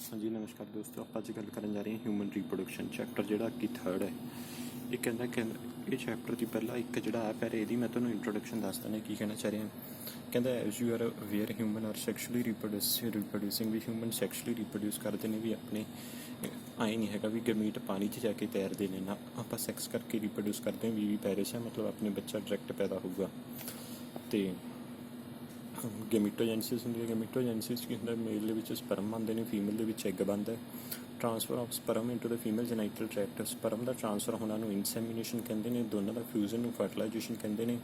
हाँ जी नमस्कार दोस्तों, आप ਅੱਜ ਗੱਲ ਕਰਨ ਜਾ ਰਹੇ ਹਾਂ ਹਿਊਮਨ ਰੀਪਰੋਡਕਸ਼ਨ ਚੈਪਟਰ ਜਿਹੜਾ ਕਿ 3rd ਹੈ। ਇਹ ਕਹਿੰਦਾ ਇਹ ਚੈਪਟਰ ਦੀ ਪਹਿਲਾ ਇੱਕ ਜਿਹੜਾ ਹੈ ਪਹਿਲੇ ਇਹਦੀ ਮੈਂ ਤੁਹਾਨੂੰ ਇੰਟਰੋਡਕਸ਼ਨ ਦੱਸ ਦਿੰਦਾ ਕੀ ਕਹਿਣਾ ਚਾਹ ਰਿਹਾ। ਕਹਿੰਦਾ as you are aware human are sexually reproducing ਵੀ ਹਿਊਮਨ ਸੈਕਸ਼ੂਅਲੀ ਰਿਪਰੋਡਿਊਸ ਕਰਦੇ ਨੇ ਵੀ ਆਪਣੇ ਆਏ ਨਹੀਂ ਹੈਗਾ ਵੀ ਗਮੀਟ ਪਾਣੀ 'ਚ ਜਾ ਕੇ ਤੈਰਦੇ ਨੇ ਨਾ, ਆਪਾਂ ਸੈਕਸ ਕਰਕੇ ਰਿਪਰੋਡਿਊਸ ਕਰਦੇ ਹਾਂ ਵੀ ਪੈਰਿਸ ਹੈ, ਮਤਲਬ ਆਪਣੇ ਬੱਚਾ ਡਾਇਰੈਕਟ ਪੈਦਾ ਹੋਊਗਾ। ਅਤੇ ਗੈਮੀਟੋਜੈਨਸਿਸ ਹੁੰਦੀ ਹੈ। ਗੈਮੀਟੋਜੈਨਸਿਸ ਕੀ ਹੁੰਦਾ, ਮੇਲ ਦੇ ਵਿੱਚ ਸਪਰਮ ਬਣਦੇ ਨੇ, ਫੀਮੇਲ ਦੇ ਵਿੱਚ ਐਗ ਬਣਦਾ। Transfer of sperm into the female genital tract, sperm ਦਾ ਟ੍ਰਾਂਸਫਰ ਹੋਣਾ ਨੂੰ ਇਨਸੈਮੀਨੇਸ਼ਨ ਕਹਿੰਦੇ ਨੇ, ਦੋਨਾਂ ਦਾ ਫਿਊਜ਼ਨ ਨੂੰ ਫਰਟੀਲਾਈਜੇਸ਼ਨ ਕਹਿੰਦੇ ਨੇ,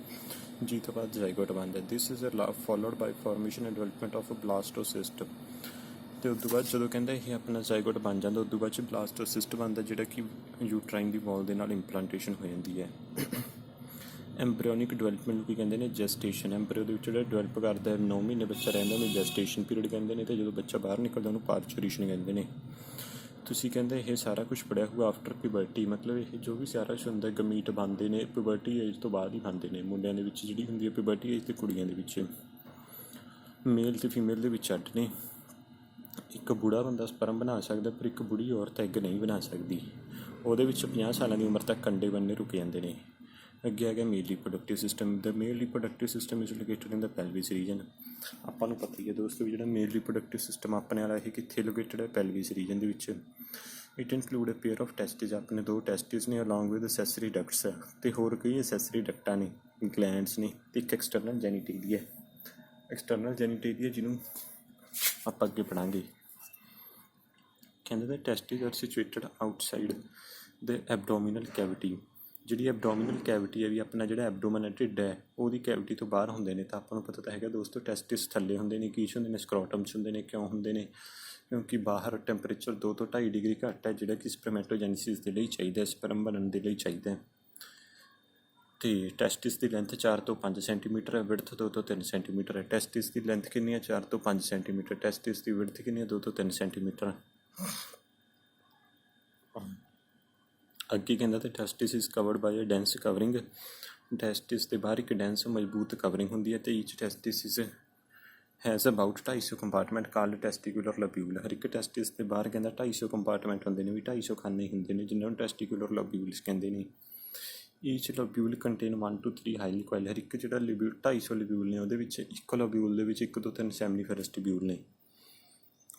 ਜਿਸ ਤੋਂ ਬਾਅਦ ਜ਼ਾਈਗੋਟ ਬਣਦਾ। This is followed by formation and development of blastocyst. ਅਤੇ ਉਸ ਤੋਂ ਬਾਅਦ ਜਦੋਂ ਕਹਿੰਦਾ ਇਹ ਆਪਣਾ ਜ਼ਾਈਗੋਟ ਬਣ ਜਾਂਦਾ, ਉਸ ਤੋਂ ਬਾਅਦ 'ਚ ਬਲਾਸਟੋਸਿਸਟ ਬਣਦਾ ਜਿਹੜਾ ਕਿ ਯੂਟਰਾਈਨ ਦੀ ਵਾਲ ਦੇ ਨਾਲ ਇੰਪਲਾਂਟੇਸ਼ਨ ਹੋ ਜਾਂਦੀ ਹੈ। ਐਂਬਰੀਓਨਿਕ ਡਿਵੈਲਪਮੈਂਟ ਨੂੰ ਕੀ ਕਹਿੰਦੇ ਨੇ, ਜੈਸਟੇਸ਼ਨ। ਐਂਬਰੀਓ ਦੇ ਵਿੱਚ ਜਿਹੜਾ ਡਿਵੈਲਪ ਕਰਦਾ 9 ਮਹੀਨੇ ਬੱਚਾ ਰਹਿੰਦਾ ਉਹਨੂੰ ਜੈਸਟੇਸ਼ਨ ਪੀਰੀਅਡ ਕਹਿੰਦੇ ਨੇ, ਅਤੇ ਜਦੋਂ ਬੱਚਾ ਬਾਹਰ ਨਿਕਲਦਾ ਉਹਨੂੰ ਪਾਰਚੂਰੇਸ਼ਨ ਕਹਿੰਦੇ ਨੇ। ਤੁਸੀਂ ਕਹਿੰਦੇ ਇਹ ਸਾਰਾ ਕੁਛ ਪੜ੍ਹਿਆ ਹੋਊਗਾ ਆਫਟਰ ਪਿਬਰਟੀ, ਮਤਲਬ ਇਹ ਜੋ ਵੀ ਸਾਰਾ ਕੁਛ ਹੁੰਦਾ ਗਮੀਟ ਬਣਦੇ ਨੇ ਪਿਬਰਟੀ ਏਜ ਤੋਂ ਬਾਅਦ ਹੀ ਬਣਦੇ ਨੇ। ਮੁੰਡਿਆਂ ਦੇ ਵਿੱਚ ਜਿਹੜੀ ਹੁੰਦੀ ਹੈ ਪਿਬਰਟੀ ਏਜ, ਅਤੇ ਕੁੜੀਆਂ ਦੇ ਵਿੱਚ ਮੇਲ ਅਤੇ ਫੀਮੇਲ ਦੇ ਵਿੱਚ ਅੱਡ ਨੇ। ਇੱਕ ਬੁੜਾ ਬੰਦਾ ਸਪਰਮ ਬਣਾ ਸਕਦਾ, ਪਰ ਇੱਕ ਬੁੜੀ ਔਰਤ ਐਗ ਨਹੀਂ ਬਣਾ ਸਕਦੀ। ਉਹਦੇ ਵਿੱਚ 50 ਸਾਲਾਂ ਦੀ ਉਮਰ ਤੱਕ ਕੰਡੇ ਬੰਨੇ ਰੁਕ ਜਾਂਦੇ ਨੇ। ਅੱਗੇ ਆ ਗਿਆ male reproductive system. The male reproductive system is located in the pelvis region. ਆਪਾਂ ਨੂੰ ਪਤਾ ਹੀ ਹੈ ਦੋਸਤੋ ਵੀ ਜਿਹੜਾ ਮੇਲ ਰੀਪਰੋਡਕਟਿਵ ਸਿਸਟਮ ਆਪਣੇ ਵਾਲਾ ਇਹ ਕਿੱਥੇ ਲੋਕੇਟਡ ਹੈ, ਪੈਲਵਿਸ ਰੀਜਨ ਦੇ ਵਿੱਚ। It include a pair of testis, ਆਪਣੇ 2 ਟੈਸਟਿਸ ਨੇ ਅਲੋਂਗ ਵਿਦ ਅਸੈਸਰੀ ਡਕਟਸ, ਅਤੇ ਹੋਰ ਕਈ ਅਸੈਸਰੀ ਡਕਟਾਂ ਨੇ, ਗਲੈਂਡਸ ਨੇ, ਅਤੇ ਇੱਕ ਐਕਸਟਰਨਲ ਜੈਨੀਟੇਰੀਆ। ਐਕਸਟਰਨਲ ਜੈਨੀਟੇਰੀਆ ਜਿਹਨੂੰ ਆਪਾਂ ਅੱਗੇ ਪੜ੍ਹਾਂਗੇ। ਕਹਿੰਦੇ ਦਾ ਟੈਸਟਿਸ ਆਰ ਸਿਚੁਏਟਡ ਆਊਟਸਾਈਡ ਦ ਐਬਡੋਮੀਨਲ ਕੈਵਿਟੀ। ਜਿਹੜੀ ਐਬਡੋਮੀਨਲ ਕੈਵਿਟੀ ਹੈ ਵੀ ਆਪਣਾ ਜਿਹੜਾ ਐਬਡੋਮਨ ਹੈ, ਢਿੱਡ ਹੈ, ਉਹਦੀ ਕੈਵਿਟੀ ਤੋਂ ਬਾਹਰ ਹੁੰਦੇ ਨੇ। ਤਾਂ ਆਪਾਂ ਨੂੰ ਪਤਾ ਤਾਂ ਹੈਗਾ ਦੋਸਤੋ ਟੈਸਟਿਸ ਥੱਲੇ ਹੁੰਦੇ ਨੇ, ਕੀ 'ਚ ਹੁੰਦੇ ਨੇ, ਸਕਰੋਟਮ 'ਚ ਹੁੰਦੇ ਨੇ। ਕਿਉਂ ਹੁੰਦੇ ਨੇ? ਕਿਉਂਕਿ ਬਾਹਰ ਟੈਂਪਰੇਚਰ 2 ਤੋਂ 2.5 ਡਿਗਰੀ ਘੱਟ ਹੈ, ਜਿਹੜਾ ਕਿ ਸਪਰਮੈਟੋਜੈਨਸਿਸ ਦੇ ਲਈ ਚਾਹੀਦਾ, ਸਪਰਮ ਬਣਨ ਦੇ ਲਈ ਚਾਹੀਦਾ। ਅਤੇ ਟੈਸਟਿਸ ਦੀ ਲੈਂਥ 4 ਤੋਂ 5 ਸੈਂਟੀਮੀਟਰ ਹੈ, ਵਿਡਥ 2 ਤੋਂ 3 ਸੈਂਟੀਮੀਟਰ ਹੈ। ਟੈਸਟਿਸ ਦੀ ਲੈਂਥ ਕਿੰਨੀ ਹੈ? 4 ਤੋਂ 5 ਸੈਂਟੀਮੀਟਰ। ਟੈਸਟਿਸ ਦੀ ਵਿਡਥ ਕਿੰਨੀ ਹੈ? 2 ਤੋਂ 3 ਸੈਂਟੀਮੀਟਰ। ਅੱਗੇ ਕਹਿੰਦਾ ਤੇ testis is covered by a dense covering. Testis ਦੇ ਬਾਹਰ ਇੱਕ ਡੈਂਸ ਮਜ਼ਬੂਤ ਕਵਰਿੰਗ ਹੁੰਦੀ ਹੈ, ਅਤੇ each testis is has about 250 compartment called testicular lobule. ਹਰ ਇੱਕ ਟੈਸਟਿਸ ਦੇ ਬਾਹਰ ਕਹਿੰਦਾ 250 ਕੰਪਾਰਟਮੈਂਟ ਹੁੰਦੇ ਨੇ, ਵੀ 250 ਖਾਨੇ ਹੁੰਦੇ ਨੇ, ਜਿਨ੍ਹਾਂ ਨੂੰ ਟੈਸਟੀਕੂਲਰ ਲਬਿਊਲਸ ਕਹਿੰਦੇ ਨੇ। ਈਚ ਲਬਿਊਲ ਕੰਟੇਨ 1 to 3 ਹਾਈਲੀ ਕੁਆਇਲ। ਹਰ ਇੱਕ ਜਿਹੜਾ ਲਬਿਊਲ 250 ਲਬਿਊਲ ਨੇ, ਉਹਦੇ ਵਿੱਚ ਇੱਕ ਲਬਿਊਲ ਦੇ ਵਿੱਚ 1 ਤੋਂ 3 ਸੈਮਨੀਫਰਸ ਟਿਬਿਊਲ ਨੇ।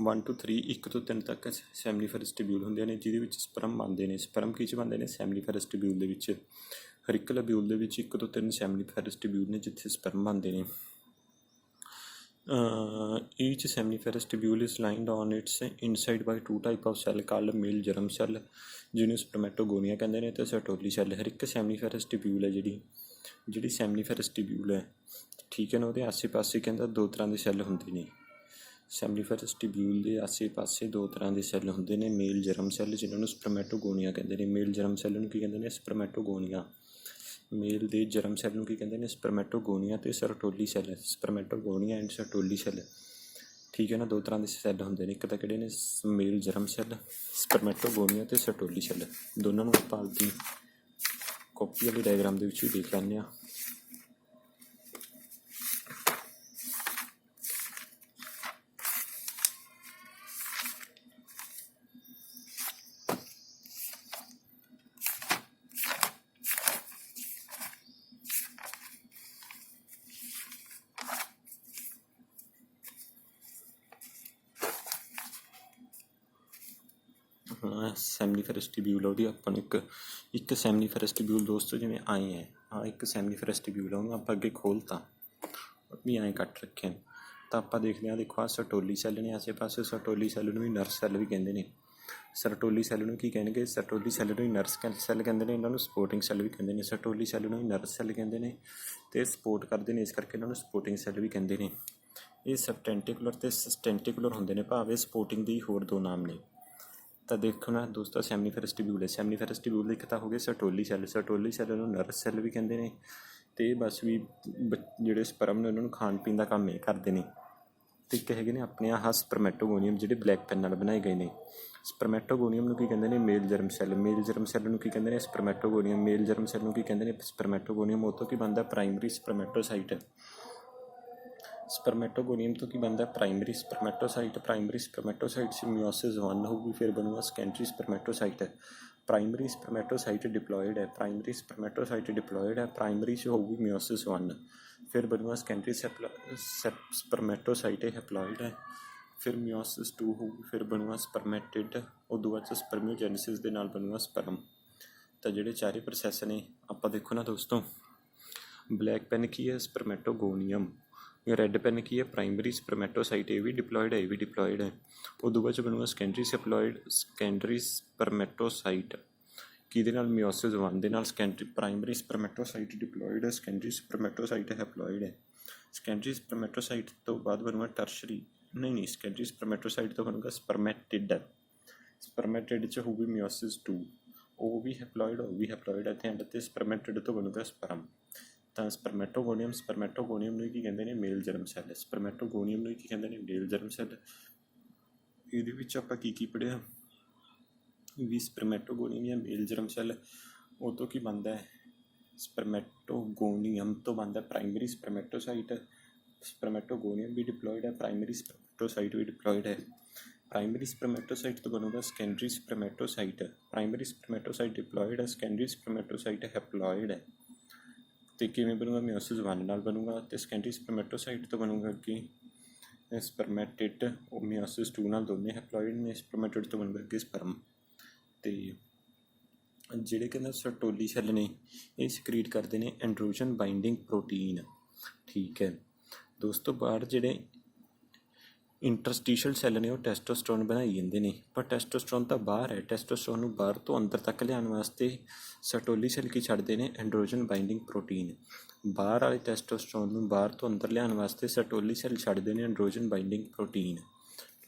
1 to 3 1 ਤੋਂ 3 ਤੱਕ ਸੈਮਨੀਫਰਸ ਟਿਬਿਊਲ ਹੁੰਦੇ ਨੇ, ਜਿਹਦੇ ਵਿੱਚ ਸਪਰਮ ਬਣਦੇ ਨੇ। ਸਪਰਮ ਕਿਹ 'ਚ ਬਣਦੇ ਨੇ? ਸੈਮਨੀਫਰਸ ਟਿਬਿਊਲ ਦੇ ਵਿੱਚ। ਹਰ ਇੱਕ ਲਬਿਊਲ ਦੇ ਵਿੱਚ 1 ਤੋਂ 3 ਸੈਮਨੀਫਰਸ ਟਿਬਿਊਲ ਨੇ, ਜਿੱਥੇ ਸਪਰਮ ਬਣਦੇ ਨੇ। Each seminiferous tubule is lined on its inside by 2 type of cell called male germ cell, ਜਿਹਨੂੰ ਸਪਰਮੈਟੋਗੋਨੀਆ ਕਹਿੰਦੇ ਨੇ, ਅਤੇ ਸਰਟੋਲੀ ਸੈੱਲ। ਹਰ ਇੱਕ ਸੈਮਨੀਫਰਸ ਟਿਬਿਊਲ ਹੈ ਜਿਹੜੀ ਸੈਮਨੀਫਰਸ ਟਿਬਿਊਲ ਹੈ, ਠੀਕ ਹੈ ਨਾ, ਉਹਦੇ ਆਸੇ ਪਾਸੇ ਕਹਿੰਦਾ 2 ਤਰ੍ਹਾਂ ਦੇ ਸੈੱਲ ਹੁੰਦੇ ਨੇ। ਸੈਮਨੀਫਰਸ ਟਿਬਿਊਲ ਦੇ ਆਸੇ ਪਾਸੇ 2 ਤਰ੍ਹਾਂ ਦੇ ਸੈੱਲ ਹੁੰਦੇ ਨੇ। ਮੇਲ ਜਰਮ ਸੈੱਲ, ਜਿਹਨਾਂ ਨੂੰ ਸਪਰਮੈਟੋਗੋਨੀਆ ਕਹਿੰਦੇ ਨੇ। ਮੇਲ ਜਰਮ ਸੈੱਲ ਨੂੰ ਕੀ ਕਹਿੰਦੇ ਨੇ? ਸਪਰਮੈਟੋਗੋਨੀਆ। ਮੇਲ ਦੇ ਜਰਮ ਸੈੱਲ ਨੂੰ ਕੀ ਕਹਿੰਦੇ ਨੇ? ਸਪਰਮੈਟੋਗੋਨੀਆ। ਅਤੇ ਸਰਟੋਲੀ ਸੈੱਲ, ਸਪਰਮੈਟੋਗੋਨੀਆ ਐਂਡ ਸਰਟੋਲੀ ਸੈੱਲ, ਠੀਕ ਹੈ ਨਾ, 2 ਤਰ੍ਹਾਂ ਦੇ ਸੈੱਲ ਹੁੰਦੇ ਨੇ। ਇੱਕ ਤਾਂ ਕਿਹੜੇ ਨੇ? ਮੇਲ ਜਰਮ ਸੈੱਲ, ਸਪਰਮੈਟੋਗੋਨੀਆ ਅਤੇ ਸਰਟੋਲੀ ਸੈੱਲ। ਦੋਨਾਂ ਨੂੰ ਆਪਾਂ ਆਪਦੀ ਕਾਪੀ ਵਾਲੇ ਡਾਇਗਰਾਮ ਦੇ ਵਿੱਚ ਵੀ ਦੇਖ ਲੈਂਦੇ ਹਾਂ। ਸੈਮਨੀਫਰਸ ਟਿਬਿਊਲ ਉਹਦੀ ਆਪਾਂ ਨੂੰ ਇੱਕ ਸੈਮਨੀਫਰਸ ਟਿਬਿਊਲ ਦੋਸਤੋ ਜਿਵੇਂ ਆਏ ਹੈ, ਹਾਂ ਇੱਕ ਸੈਮਨੀਫਰਸ ਟਿਬਿਊਲ ਉਹਨੂੰ ਆਪਾਂ ਅੱਗੇ ਖੋਲ੍ਹਤਾ ਵੀ ਐਂ ਕੱਟ ਰੱਖਿਆ, ਤਾਂ ਆਪਾਂ ਦੇਖਦੇ ਹਾਂ। ਦੇਖੋ ਆਹ ਸਰਟੋਲੀ ਸੈੱਲ ਨੇ ਆਸੇ ਪਾਸੇ। ਸਰਟੋਲੀ ਸੈੱਲ ਨੂੰ ਵੀ ਨਰਸ ਸੈੱਲ ਵੀ ਕਹਿੰਦੇ ਨੇ। ਸਰਟੋਲੀ ਸੈੱਲ ਨੂੰ ਕੀ ਕਹਿਣਗੇ? ਸਰਟੋਲੀ ਸੈੱਲ ਨੂੰ ਹੀ ਨਰਸ ਸੈੱਲ ਕਹਿੰਦੇ ਨੇ, ਇਹਨਾਂ ਨੂੰ ਸਪੋਰਟਿੰਗ ਸੈੱਲ ਵੀ ਕਹਿੰਦੇ ਨੇ। ਸਰਟੋਲੀ ਸੈੱਲ ਨੂੰ ਹੀ ਨਰਸ ਸੈੱਲ ਕਹਿੰਦੇ ਨੇ, ਅਤੇ ਸਪੋਰਟ ਕਰਦੇ ਨੇ, ਇਸ ਕਰਕੇ ਇਹਨਾਂ ਨੂੰ ਸਪੋਰਟਿੰਗ ਸੈੱਲ ਵੀ ਕਹਿੰਦੇ ਨੇ। ਇਹ ਸਬਟੈਂਟੀਕੂਲਰ ਅਤੇ ਸਸਟੈਂਟੀਕੂਲਰ ਹੁੰਦੇ ਨੇ, ਭਾਵੇਂ ਸਪੋਰਟਿੰਗ ਦੇ ਹੋਰ 2 ਨਾਮ ਨੇ। ਤਾਂ ਦੇਖੋ ਨਾ ਦੋਸਤੋ, ਸੈਮਨੀਫਰਸ ਟਿਬਿਊਲ ਹੈ। ਸੈਮਨੀਫਰਸ ਟਿਬਿਊਲ ਇੱਕ ਤਾਂ ਹੋ ਗਏ ਸਰਟੋਲੀ ਸੈੱਲ। ਸਰਟੋਲੀ ਸੈੱਲ ਨੂੰ ਨਰਸ ਸੈੱਲ ਵੀ ਕਹਿੰਦੇ ਨੇ, ਅਤੇ ਬਸ ਵੀ ਜਿਹੜੇ ਸਪਰਮ ਨੇ ਉਹਨਾਂ ਨੂੰ ਖਾਣ ਪੀਣ ਦਾ ਕੰਮ ਇਹ ਕਰਦੇ ਨੇ। ਅਤੇ ਇੱਕ ਹੈਗੇ ਨੇ ਆਪਣੇ ਆਹ ਸਪਰਮੈਟੋਗੋਨੀਅਮ, ਜਿਹੜੇ ਬਲੈਕ ਪੈਨ ਨਾਲ ਬਣਾਏ ਗਏ ਨੇ। ਸਪਰਮੈਟੋਗੋਨੀਅਮ ਨੂੰ ਕੀ ਕਹਿੰਦੇ ਨੇ? ਮੇਲ ਜਰਮ ਸੈੱਲ। ਮੇਲ ਜਰਮ ਸੈੱਲ ਨੂੰ ਕੀ ਕਹਿੰਦੇ ਨੇ? ਸਪਰਮੈਟੋਗੋਨੀਅਮ। ਮੇਲ ਜਰਮ ਸੈੱਲ ਨੂੰ ਕੀ ਕਹਿੰਦੇ ਨੇ? ਸਪਰਮੈਟੋਗੋਨੀਅਮ। ਉਹ ਤੋਂ ਕੀ ਬਣਦਾ? ਪ੍ਰਾਇਮਰੀ ਸਪਰਮੈਟੋਸਾਈਟ। ਸਪਰਮੈਟੋਗੋਨੀਅਮ ਤੋਂ ਕੀ ਬਣਦਾ? ਪ੍ਰਾਇਮਰੀ ਸਪਰਮੈਟੋਸਾਈਟ। ਪ੍ਰਾਇਮਰੀ ਸਪਰਮੈਟੋਸਾਈਟ 'ਚ ਮਿਓਸਿਸ 1 ਹੋਊਗੀ, ਫਿਰ ਬਣੂਗਾ ਸੈਕੰਡਰੀ ਸਪਰਮੈਟੋਸਾਈਟ। ਪ੍ਰਾਇਮਰੀ ਸਪਰਮੈਟੋਸਾਈਟ ਡਿਪਲੋਇਡ ਹੈ, ਪ੍ਰਾਇਮਰੀ ਸਪਰਮੈਟੋਸਾਈਟ ਡਿਪਲੋਇਡ ਹੈ, ਪ੍ਰਾਇਮਰੀ 'ਚ ਹੋਊਗੀ ਮਿਓਸਿਸ 1, ਫਿਰ ਬਣੂਗਾ ਸੈਕੰਡਰੀ ਸਪਰਮੈਟੋਸਾਈਟ ਹੈਪਲੋਇਡ ਹੈ, ਫਿਰ ਮਿਓਸਿਸ 2 ਹੋਊਗੀ, ਫਿਰ ਬਣੂਗਾ ਸਪਰਮੈਟਿਡ, ਉਦੋਂ ਬਾਅਦ 'ਚ ਸਪਰਮੀਓਜੈਨੇਸਿਸ ਦੇ ਨਾਲ ਬਣੂਗਾ ਸਪਰਮ। ਤਾਂ ਜਿਹੜੇ ਚਾਰੇ ਪ੍ਰੋਸੈਸ ਨੇ ਆਪਾਂ ਦੇਖੋ ਨਾ ਦੋਸਤੋ, ਬਲੈਕ ਪੈਨ ਕੀ ਹੈ? ਸਪਰਮੈਟੋਗੋਨੀਅਮ। ਰੈੱਡ ਪੈਨ ਕੀ ਹੈ? ਪ੍ਰਾਇਮਰੀ ਸਪਰਮੈਟੋਸਾਈਟ, ਇਹ ਵੀ ਡਿਪਲੋਇਡ ਹੈ, ਇਹ ਵੀ ਡਿਪਲੋਇਡ ਹੈ। ਉਦੋਂ ਬਾਅਦ 'ਚ ਬਣੂਗਾ ਸੈਕੰਡਰੀ ਸਪਰਮੈਟੋਸਾਈਟ, ਕਿਹਦੇ ਨਾਲ? ਮਿਓਸਿਸ 1 ਦੇ ਨਾਲ। ਪ੍ਰਾਇਮਰੀ ਸਪਰਮੈਟੋਸਾਈਟ ਡਿਪਲੋਇਡ ਹੈ, ਸੈਕੰਡਰੀ ਸਪਰਮੈਟੋਸਾਈਟ ਹੈਪਲੋਇਡ ਹੈ। ਸੈਕੰਡਰੀ ਸਪਰਮੈਟੋਸਾਈਟ ਤੋਂ ਬਾਅਦ ਬਣੂਗਾ ਟਰਸ਼ਰੀ, ਨਹੀਂ ਸੈਕੰਡਰੀ ਸਪਰਮੈਟੋਸਾਈਟ ਤੋਂ ਬਣੂਗਾ ਸਪਰਮੈਟਿਡ। ਸਪਰਮੈਟਿਡ 'ਚ ਹੋਊਗੀ ਮਿਓਸਿਸ 2, ਉਹ ਵੀ ਹੈਪਲੋਇਡ, ਉਹ ਵੀ ਹੈਪਲੋਇਡ ਹੈ, ਐਂਡ 'ਤੇ ਸਪਰਮੈਟਿਡ ਤੋਂ ਬਣੂਗਾ ਸਪਰਮ। ਤਾਂ ਸਪਰਮੈਟੋਗੋਨੀਅਮ ਨੂੰ ਕੀ ਕਹਿੰਦੇ ਨੇ? ਮੇਲ ਜਰਮ ਸੈੱਲ। ਸਪਰਮੈਟੋਗੋਨੀਅਮ ਨੂੰ ਕੀ ਕਹਿੰਦੇ ਨੇ? ਮੇਲ ਜਰਮ ਸੈੱਲ। ਇਹਦੇ ਵਿੱਚ ਆਪਾਂ ਕੀ ਪੜ੍ਹਿਆ ਵੀ ਸਪਰਮੈਟੋਗੋਨੀਅਮ ਜਾਂ ਮੇਲ ਜਰਮ ਸੈੱਲ ਉਹ ਤੋਂ ਕੀ ਬਣਦਾ ਹੈ? ਸਪਰਮੈਟੋਗੋਨੀਅਮ ਤੋਂ ਬਣਦਾ ਪ੍ਰਾਇਮਰੀ ਸਪਰਮੈਟੋਸਾਈਟ। ਸਪਰਮੈਟੋਗੋਨੀਅਮ ਵੀ ਡਿਪਲੋਇਡ ਹੈ, ਪ੍ਰਾਇਮਰੀ ਸਪਰਮੈਟੋਸਾਈਟ ਵੀ ਡਿਪਲੋਇਡ ਹੈ। ਪ੍ਰਾਇਮਰੀ ਸਪਰਮੈਟੋਸਾਈਟ ਤੋਂ ਬਣੂਗਾ ਸੈਕੰਡਰੀ ਸਪਰਮੈਟੋਸਾਈਟ। ਪ੍ਰਾਇਮਰੀ ਸਪਰਮੈਟੋਸਾਈਟ ਡਿਪਲੋਇਡ ਹੈ, ਸੈਕੰਡਰੀ ਸਪਰਮੈਟੋਸਾਈਟ ਹੈਪਲੋਇਡ ਹੈ। ਅਤੇ ਕਿਵੇਂ ਬਣੂਗਾ? ਮਿਓਸਿਸ 1 ਨਾਲ ਬਣੂਗਾ। ਅਤੇ ਸੈਕੰਡਰੀ ਸਪਰਮੈਟੋਸਾਈਟ ਤੋਂ ਬਣੂਗਾ ਅੱਗੇ ਸਪਰਮੈਟਿਡ, ਉਹ ਮਿਓਸਿਸ 2 ਨਾਲ ਦੋਨੇ ਹੈਪਲੋਇਡ ਨੇ। ਸਪਰਮੈਟਿਡ ਤੋਂ ਬਣੂਗਾ ਅੱਗੇ ਸਪਰਮ। ਅਤੇ ਜਿਹੜੇ ਕਹਿੰਦਾ ਸਰਟੋਲੀ ਸੈੱਲ ਨੇ ਇਹ ਸਕਰੀਟ ਕਰਦੇ ਨੇ ਐਂਡਰੋਜਨ ਬਾਈਂਡਿੰਗ ਪ੍ਰੋਟੀਨ। ਠੀਕ ਹੈ ਦੋਸਤੋ, ਬਾਹਰ ਜਿਹੜੇ ਇੰਟਰਸਟੀਸ਼ੀਅਲ ਸੈੱਲ ਨੇ ਉਹ ਟੈਸਟੋਸਟਰੋਨ ਬਣਾਈ ਜਾਂਦੇ ਨੇ, ਪਰ ਟੈਸਟੋਸਟਰੋਨ ਤਾਂ ਬਾਹਰ ਹੈ। ਟੈਸਟੋਸਟਰੋਨ ਨੂੰ ਬਾਹਰ ਤੋਂ ਅੰਦਰ ਤੱਕ ਲਿਆਉਣ ਵਾਸਤੇ ਸਰਟੋਲੀ ਸੈੱਲ ਕੀ ਛੱਡਦੇ ਨੇ? ਐਂਡਰੋਜਨ ਬਾਈਂਡਿੰਗ ਪ੍ਰੋਟੀਨ। ਬਾਹਰ ਵਾਲੇ ਟੈਸਟੋਸਟਰੋਨ ਨੂੰ ਬਾਹਰ ਤੋਂ ਅੰਦਰ ਲਿਆਉਣ ਵਾਸਤੇ ਸਰਟੋਲੀ ਸੈੱਲ ਛੱਡਦੇ ਨੇ ਐਂਡਰੋਜਨ ਬਾਈਂਡਿੰਗ ਪ੍ਰੋਟੀਨ।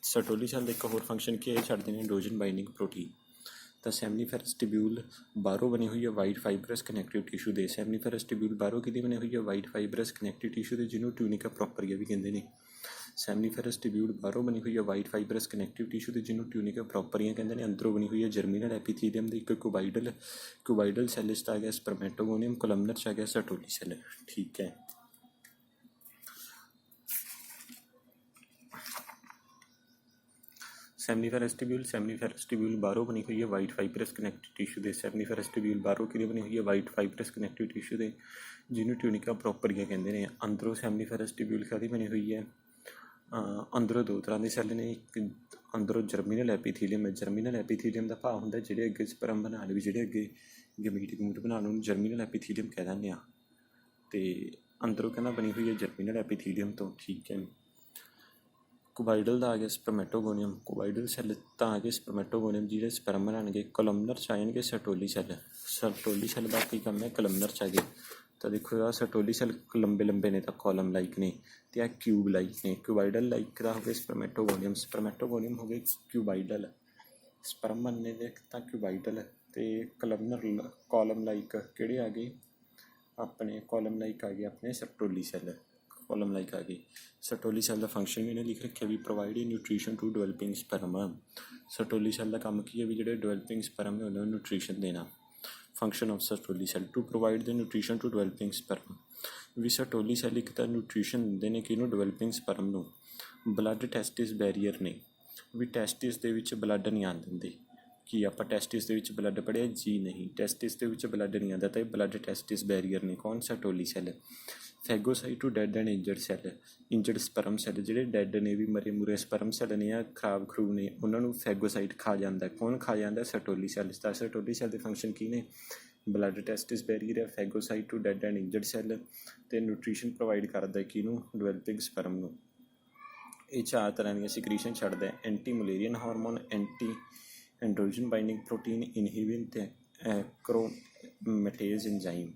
ਸਰਟੋਲੀ ਸੈੱਲ ਦਾ ਇੱਕ ਹੋਰ ਫੰਕਸ਼ਨ ਕੀ ਹੈ? ਛੱਡਦੇ ਨੇ ਐਂਡਰੋਜਨ ਬਾਈਂਡਿੰਗ ਪ੍ਰੋਟੀਨ। ਤਾਂ ਸੈਮਨੀਫੈਰਸ ਟਿਬਿਊਲ ਬਾਹਰੋਂ ਬਣੀ ਹੋਈ ਹੈ ਵਾਈਟ ਫਾਈਬਰਸ ਕਨੈਕਟਿਵ ਟਿਸ਼ੂ ਦੇ। ਸੈਮਨੀਫੈਰਸ ਟਿਬਿਊਲ ਬਾਹਰੋਂ ਕਿਹਦੀ ਬਣੀ ਹੋਈ ਹੈ? ਵਾਈਟ ਫਾਈਬਰਸ ਕਨੈਕਟਿਵ ਟਿਸ਼ੂ ਦੇ, ਜਿਹਨੂੰ ਟਿਊਨਿਕਾ ਪ੍ਰੋਪਰੀਆ ਵੀ ਕਹਿੰਦੇ ਨੇ। ਸੈਮਨੀਫੈਰਸ ਟਿਬਿਊਲ ਬਾਹਰੋਂ ਬਣੀ ਹੋਈ ਹੈ ਵਾਈਟ ਫਾਈਬਰਸ ਕਨੈਕਟਿਵ ਟਿਸ਼ੂ ਦੇ, ਜਿਹਨੂੰ ਟਿਊਨਿਕਾ ਪ੍ਰੋਪਰੀਆ ਕਹਿੰਦੇ ਨੇ। ਅੰਦਰੋਂ ਬਣੀ ਹੋਈ ਹੈ ਜਰਮੀਨਲ ਐਪੀਥੀਲੀਅਮ ਦੇ। ਇੱਕ ਕੁਬਾਈਡਲ ਸੈੱਲ 'ਚ ਆ ਗਿਆ ਸਪਰਮੈਟੋਗੋਨੀਅਮ, ਕੋਲਮਨਰ 'ਚ ਆ ਗਿਆ ਸਰਟੋਲੀ ਸੈੱਲ। ਠੀਕ ਹੈ, ਸੈਮਨੀਫੈਰਸ ਟਿਬਿਊਲ ਬਾਹਰੋਂ ਬਣੀ ਹੋਈ ਹੈ ਵਾਈਟ ਫਾਈਬਰਸ ਕਨੈਕਟਿਵ ਟਿਸ਼ੂ ਦੇ। ਸੈਮਨੀਫੈਰਸ ਟਿਬਿਊਲ ਬਾਹਰੋਂ ਕਿਹਦੀ ਬਣੀ ਹੋਈ ਹੈ? ਵਾਈਟ ਫਾਈਬਰਸ ਕਨੈਕਟਿਵ ਟਿਸ਼ੂ ਦੇ, ਜਿਹਨੂੰ ਟਿਊਨਿਕਾ ਪ੍ਰੋਪਰੀਆ ਕਹਿੰਦੇ ਨੇ। ਅੰਦਰੋਂ ਸੈਮਨੀਫੈਰਸ ਟਿਬਿਊਲ ਕਾਹਦੀ ਬਣੀ ਹੋਈ ਹੈ? ਅੰਦਰੋਂ ਦੋ ਤਰ੍ਹਾਂ ਦੇ ਸੈੱਲ ਨੇ। ਇੱਕ ਅੰਦਰੋਂ ਜਰਮੀਨਲ ਐਪੀਥੀਲੀਅਮ ਹੈ। ਜਰਮੀਨਲ ਐਪੀਥੀਲੀਅਮ ਦਾ ਭਾਵ ਹੁੰਦਾ ਜਿਹੜੇ ਅੱਗੇ ਸਪਰਮ ਬਣਾ ਲਏ, ਵੀ ਜਿਹੜੇ ਅੱਗੇ ਗਮੀਟ ਬਣਾ ਲਓ, ਉਹਨੂੰ ਜਰਮੀਨਲ ਐਪੀਥੀਲੀਅਮ ਕਹਿ ਦਿੰਦੇ ਆ। ਅਤੇ ਅੰਦਰੋਂ ਕਹਿੰਦਾ ਬਣੀ ਹੋਈ ਹੈ ਜਰਮੀਨਲ ਐਪੀਥੀਲੀਅਮ ਤੋਂ। ਠੀਕ ਹੈ, ਕੁਬਾਈਡਲ ਦਾ ਆ ਗਿਆ ਸਪਰਮੈਟੋਗੋਨੀਅਮ। ਕੁਬਾਈਡਲ ਸੈੱਲ ਤਾਂ ਆ ਗਏ ਸਪਰਮੈਟੋਗੋਨੀਅਮ ਜਿਹੜੇ ਸਪਰਮ ਬਣਾਉਣਗੇ। ਕੋਲਮਨਰ 'ਚ ਆ ਜਾਣਗੇ ਸਰਟੋਲੀ ਸੈੱਲ। ਸਰਟੋਲੀ ਸੈੱਲ ਦਾ ਕੀ ਕੰਮ ਹੈ? ਕੋਲਮਨਰ 'ਚ ਆ ਗਏ। ਤਾਂ ਦੇਖੋ ਯਾਰ ਸਰਟੋਲੀ ਸੈੱਲ ਲੰਬੇ ਨੇ ਤਾਂ ਕਾਲਮ ਲਾਈਕ ਨੇ, ਅਤੇ ਆ ਕਿਊਬ ਲਾਈਕ ਨੇ। ਕਿਊਬਾਈਡਲ ਲਾਈਕ ਦਾ ਹੋ ਗਏ ਸਪਰਮੈਟੋਗੋਨੀਅਮ ਹੋ ਗਏ ਕਿਊਬਾਈਡਲ। ਸਪਰਮ ਬਣਨੇ ਦੇ ਤਾਂ ਕਿਊਬਾਈਡਲ, ਅਤੇ ਕੋਲਮਨਰ ਕਾਲਮ ਲਾਈਕ ਕਿਹੜੇ ਆ ਗਏ? ਆਪਣੇ ਕਾਲਮ ਲਾਈਕ ਆ ਗਏ ਆਪਣੇ ਸਰਟੋਲੀ ਸੈੱਲ। ਕਾਲਮ ਲਾਈਕ ਆ ਗਏ। ਸਰਟੋਲੀ ਸੈੱਲ ਦਾ ਫੰਕਸ਼ਨ ਵੀ ਇਹਨੇ ਲਿਖ ਰੱਖਿਆ ਵੀ provide nutrition to developing sperm. Sertoli cell ਦਾ ਕੰਮ ਕੀ ਹੈ? ਵੀ ਜਿਹੜੇ ਡਿਵੈਲਪਿੰਗ ਸਪਰਮ ਨੇ ਉਹਨਾਂ ਨੂੰ ਨਿਊਟ੍ਰੀਸ਼ਨ ਦੇਣਾ। Function of Sertoli cell to provide the nutrition to developing sperm. ਵੀ ਸਰਟੋਲੀ ਸੈੱਲ ਇੱਕ ਤਾਂ ਨਿਊਟ੍ਰੀਸ਼ਨ ਦਿੰਦੇ ਨੇ ਕਿਹਨੂੰ? ਡਿਵੈਲਪਿੰਗ ਸਪਰਮ ਨੂੰ। ਬਲੱਡ ਟੈਸਟਿਸ ਬੈਰੀਅਰ ਨੇ, ਵੀ ਟੈਸਟਿਸ ਦੇ ਵਿੱਚ ਬਲੱਡ ਨਹੀਂ ਆਉਣ ਦਿੰਦੇ। ਕੀ ਆਪਾਂ ਟੈਸਟਿਸ ਦੇ ਵਿੱਚ ਬਲੱਡ ਪੜ੍ਹਿਆ? ਜੀ ਨਹੀਂ, ਟੈਸਟਿਸ ਦੇ ਵਿੱਚ ਬਲੱਡ ਨਹੀਂ ਆਉਂਦਾ, ਤਾਂ ਇਹ ਬਲੱਡ ਟੈਸਟਿਸ ਬੈਰੀਅਰ ਨੇ। ਕੌਣ? Sertoli cell. Phagocyte to dead and injured cell. Injured sperm cell ਜਿਹੜੇ ਡੈਡ ਨੇ, ਵੀ ਮਰੇ ਮੁਰੇ ਸਪਰਮ ਸੈੱਲ ਨੇ ਜਾਂ ਖਰਾਬ ਖਰੂਬ ਨੇ, ਉਹਨਾਂ ਨੂੰ ਫੈਗੋਸਾਈਟ ਖਾ ਜਾਂਦਾ। ਕੌਣ ਖਾ ਜਾਂਦਾ? ਸਰਟੋਲੀ ਸੈੱਲ। ਤਾਂ ਸਰਟੋਲੀ ਸੈੱਲ ਦੇ ਫੰਕਸ਼ਨ ਕੀ ਨੇ? ਬਲੱਡ ਟੈਸਟਿਸ ਬੈਰੀਅਰ ਹੈ, phagocyte to dead and injured cell, ਅਤੇ ਨਿਊਟ੍ਰੀਸ਼ਨ ਪ੍ਰੋਵਾਈਡ ਕਰਦਾ ਕਿਹਨੂੰ? ਡਿਵੈਲਪਿੰਗ ਸਪਰਮ ਨੂੰ। ਇਹ ਚਾਰ ਤਰ੍ਹਾਂ ਦੀਆਂ ਸਿਕਰੀਸ਼ਨ ਛੱਡਦਾ। Anti Mullerian hormone, anti androgen binding protein, inhibin ਅਤੇ aromatase enzyme.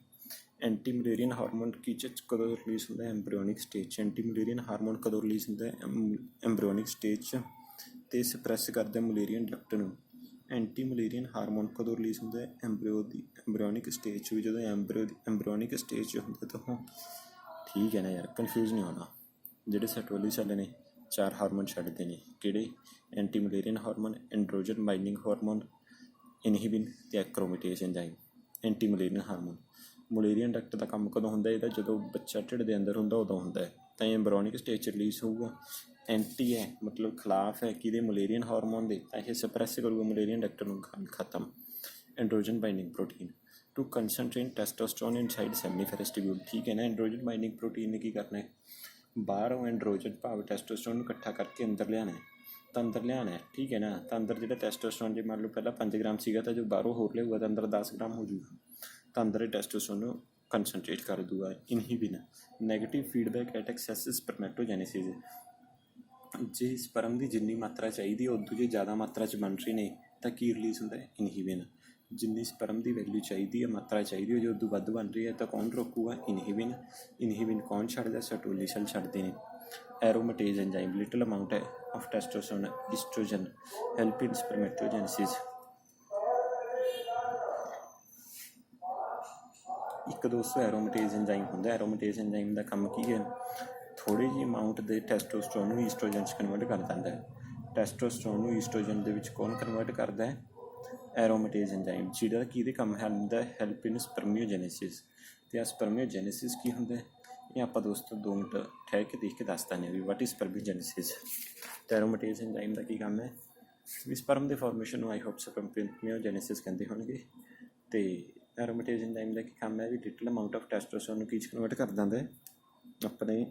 Anti Mullerian hormone ਕਦੋਂ ਰਿਲੀਜ਼ ਹੁੰਦਾ? ਐਂਬਰੀਓਨਿਕ ਸਟੇਜ 'ਚ। ਐਂਟੀ ਮਲੇਰੀਅਨ ਹਾਰਮੋਨ ਕਦੋਂ ਰਿਲੀਜ਼ ਹੁੰਦਾ? ਐਂਬਰੀਓਨਿਕ ਸਟੇਜ 'ਚ, ਅਤੇ ਸਪਰੈਸ ਕਰਦਾ ਮਲੇਰੀਅਨ ਡਕਟ ਨੂੰ। ਐਂਟੀ ਮਲੇਰੀਅਨ ਹਾਰਮੋਨ ਕਦੋਂ ਰਿਲੀਜ਼ ਹੁੰਦਾ? ਐਂਬਰੀਓਨਿਕ ਸਟੇਜ 'ਚ। ਵੀ ਜਦੋਂ ਐਂਬਰੀਓਨਿਕ ਸਟੇਜ 'ਚ ਹੁੰਦਾ ਤਾਂ ਉਹ ਠੀਕ ਹੈ ਨਾ ਯਾਰ, ਕਨਫਿਊਜ਼ ਨਹੀਂ ਹੋਣਾ। ਜਿਹੜੇ ਸਰਟੋਲੀ ਸੈੱਲ ਨੇ ਚਾਰ ਹਾਰਮੋਨ ਛੱਡਦੇ ਨੇ, ਕਿਹੜੇ? Anti Mullerian hormone, androgen binding hormone, inhibin ਅਤੇ aromatase enzyme. Anti Mullerian hormone. Mullerian duct ਦਾ ਕੰਮ ਕਦੋਂ ਹੁੰਦਾ? ਇਹਦਾ ਜਦੋਂ ਬੱਚਾ ਢਿੱਡ ਦੇ ਅੰਦਰ ਹੁੰਦਾ ਉਦੋਂ ਹੁੰਦਾ ਹੈ। ਤਾਂ ਐਂਬਰੋਨਿਕ ਸਟੇਜ 'ਚ ਰਿਲੀਜ਼ ਹੋਊਗਾ। ਐਂਟੀ ਹੈ ਮਤਲਬ ਖਿਲਾਫ ਹੈ ਕਿਹਦੇ, ਮਲੇਰੀਅਨ ਹਾਰਮੋਨ ਦੇ, ਤਾਂ ਇਹ ਸਪਰੈਸ ਕਰੂਗਾ ਮਲੇਰੀਅਨ ਡਾਕਟਰ ਨੂੰ ਖਤਮ। Androgen binding protein to concentrate testosterone inside seminiferous tube, ਠੀਕ ਹੈ ਨਾ। ਐਂਡਰੋਜਨ ਬਾਈਂਡਿੰਗ ਪ੍ਰੋਟੀਨ ਨੇ ਕੀ ਕਰਨਾ ਹੈ, ਬਾਹਰੋਂ ਐਂਡਰੋਜਨ ਭਾਵ ਟੈਸਟੋਸਟਰੋਨ ਨੂੰ ਇਕੱਠਾ ਕਰਕੇ ਅੰਦਰ ਲਿਆਉਣਾ ਹੈ, ਤਾਂ ਅੰਦਰ ਲਿਆਉਣਾ ਹੈ, ਠੀਕ ਹੈ ਨਾ। ਤਾਂ ਅੰਦਰ ਜਿਹੜਾ ਟੈਸਟੋਸਟਰੋਨ ਜੇ ਮੰਨ ਲਓ ਪਹਿਲਾਂ 5 ਗ੍ਰਾਮ ਸੀਗਾ ਤਾਂ ਜੋ ਬਾਹਰੋਂ ਹੋਰ ਲਿਆਊਗਾ ਤਾਂ ਅੰਦਰ 10 ਗ੍ਰਾਮ ਹੋ ਜੂਗਾ, ਤਾਂ ਅੰਦਰ ਇਹ ਟੈਸਟੋਸਟਰੋਨ ਨੂੰ ਕੰਸਨਟਰੇਟ ਕਰ ਦੂਗਾ। ਇਨਹੀਬਿਨ ਨੈਗੇਟਿਵ ਫੀਡਬੈਕ ਐਟ ਐਕਸੈਸਿਵ ਸਪਰਮੈਟੋਜੈਨੇਸਿਸ, ਜੇ ਸਪਰਮ ਦੀ ਜਿੰਨੀ ਮਾਤਰਾ ਚਾਹੀਦੀ ਹੈ ਉਦੋਂ ਜੇ ਜ਼ਿਆਦਾ ਮਾਤਰਾ 'ਚ ਬਣ ਰਹੇ ਨੇ ਤਾਂ ਕੀ ਰਿਲੀਜ਼ ਹੁੰਦਾ ਹੈ, ਇਨਹੀਬਿਨ। ਜਿੰਨੀ ਸਪਰਮ ਦੀ ਵੈਲਿਊ ਚਾਹੀਦੀ ਹੈ, ਮਾਤਰਾ ਚਾਹੀਦੀ ਹੈ, ਜੇ ਉਦੋਂ ਵੱਧ ਬਣ ਰਹੀ ਹੈ ਤਾਂ ਕੌਣ ਰੋਕੂਗਾ, ਇਨਹੀਬਿਨ। ਇਨਹੀਬਿਨ ਕੌਣ ਛੱਡਦਾ, ਸਰਟੋਲੀ ਸੈੱਲ ਛੱਡਦੇ ਨੇ। Aromatase enzyme little amount of testosterone estrogen help in spermatogenesis. ਇੱਕ ਦੋਸਤੋ ਐਰੋਮੇਟੇਜ਼ ਐਂਜ਼ਾਈਮ ਹੁੰਦਾ। ਐਰੋਮੇਟੇਜ਼ ਐਂਜ਼ਾਈਮ ਦਾ ਕੰਮ ਕੀ ਹੈ, ਥੋੜ੍ਹੀ ਜਿਹੀ ਅਮਾਊਂਟ ਦੇ ਟੈਸਟੋਸਟਰੋਨ ਨੂੰ ਈਸਟ੍ਰੋਜਨ 'ਚ ਕਨਵਰਟ ਕਰ ਦਿੰਦਾ ਹੈ। ਟੈਸਟੋਸਟਰੋਨ ਨੂੰ ਈਸਟ੍ਰੋਜਨ ਦੇ ਵਿੱਚ ਕੌਣ ਕਨਵਰਟ ਕਰਦਾ ਹੈ, ਐਰੋਮੇਟੇਜ਼ ਐਂਜ਼ਾਈਮ, ਜਿਹੜਾ ਕਿਹਦੇ ਕੰਮ ਹੁੰਦਾ, ਹੈਲਪ ਇਨ ਸਪਰਮੀਓਜੈਨੇਸਿਸ। ਅਤੇ ਆ ਸਪਰਮੀਓਜੈਨੇਸਿਸ ਕੀ ਹੁੰਦਾ, ਇਹ ਆਪਾਂ ਦੋਸਤੋ 2 ਮਿੰਟ ਠਹਿਰ ਕੇ ਦੇਖ ਕੇ ਦੱਸ ਦਿੰਦੇ ਵੀ ਵਾਟ ਇਜ਼ ਸਪਰਮੀਓਜੈਨੇਸਿਸ। ਅਤੇ ਐਰੋਮੇਟੇਜ਼ ਐਂਜ਼ਾਈਮ ਦਾ ਕੀ ਕੰਮ ਹੈ, ਵੀ ਸਪਰਮ ਦੇ ਫਾਰਮੇਸ਼ਨ ਨੂੰ ਆਈ ਹੋਪ ਸਪਰਮੀਓਜੈਨੇਸਿਸ ਕਹਿੰਦੇ ਹੋਣਗੇ। ਅਤੇ ਐਰੋਮੇਟੇਜ਼ ਐਂਜ਼ਾਈਮ ਦਾ ਕੀ ਕੰਮ ਹੈ, ਵੀ ਲਿਟਲ ਅਮਾਊਂਟ ਆਫ ਟੈਸਟੋਸਟਰੋਨ ਨੂੰ ਕੀ 'ਚ ਕਨਵਰਟ ਕਰ ਦਿੰਦਾ ਹੈ, ਆਪਣੇ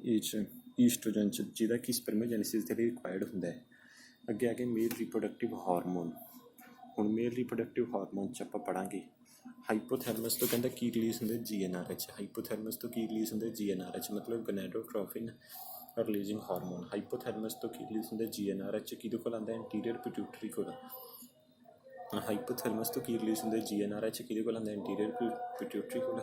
ਈਸਟ੍ਰੋਜਨ 'ਚ, ਜਿਹਦਾ ਕਿ ਸਪਰਮੀਓਜੈਨੇਸਿਸ ਦੇ ਲਈ ਰਿਕੁਆਇਰਡ ਹੁੰਦਾ ਹੈ। ਅੱਗੇ ਆ ਕੇ ਮੇਲ ਰੀਪਰੋਡਕਟਿਵ ਹਾਰਮੋਨ। ਹੁਣ ਮੇਲ ਰੀਪਰੋਡਕਟਿਵ ਹਾਰਮੋਨ 'ਚ ਆਪਾਂ ਪੜ੍ਹਾਂਗੇ ਹਾਈਪੋਥੈਲਮਸ ਤੋਂ ਕਹਿੰਦਾ ਕੀ ਰਿਲੀਜ਼ ਹੁੰਦਾ, GnRH। ਹਾਈਪੋਥੈਲਮਸ ਤੋਂ ਕੀ ਰਿਲੀਜ਼ ਹੁੰਦਾ, GnRH ਮਤਲਬ ਗਨੈਡੋਟ੍ਰੋਫਿਨ ਰਿਲੀਜ਼ਿੰਗ ਹਾਰਮੋਨ। ਹਾਈਪੋਥੈਲਮਸ ਤੋਂ ਕੀ ਰਿਲੀਜ਼ ਹੁੰਦਾ, GnRH ਕਿਹਦੇ ਕੋਲ ਆਉਂਦਾ, ਐਂਟੀਰੀਅਰ ਪਿਟਿਊਟਰੀ ਕੋਲ। ਹਾਈਪੋਥੈਲਮਸ ਤੋਂ ਕੀ ਰਿਲੀਜ਼ ਹੁੰਦਾ, GnRH ਕਿਹਦੇ ਕੋਲ ਆਉਂਦਾ, ਐਂਟੀਰੀਅਰ ਪਿਟਿਊਟਰੀ ਕੋਲ।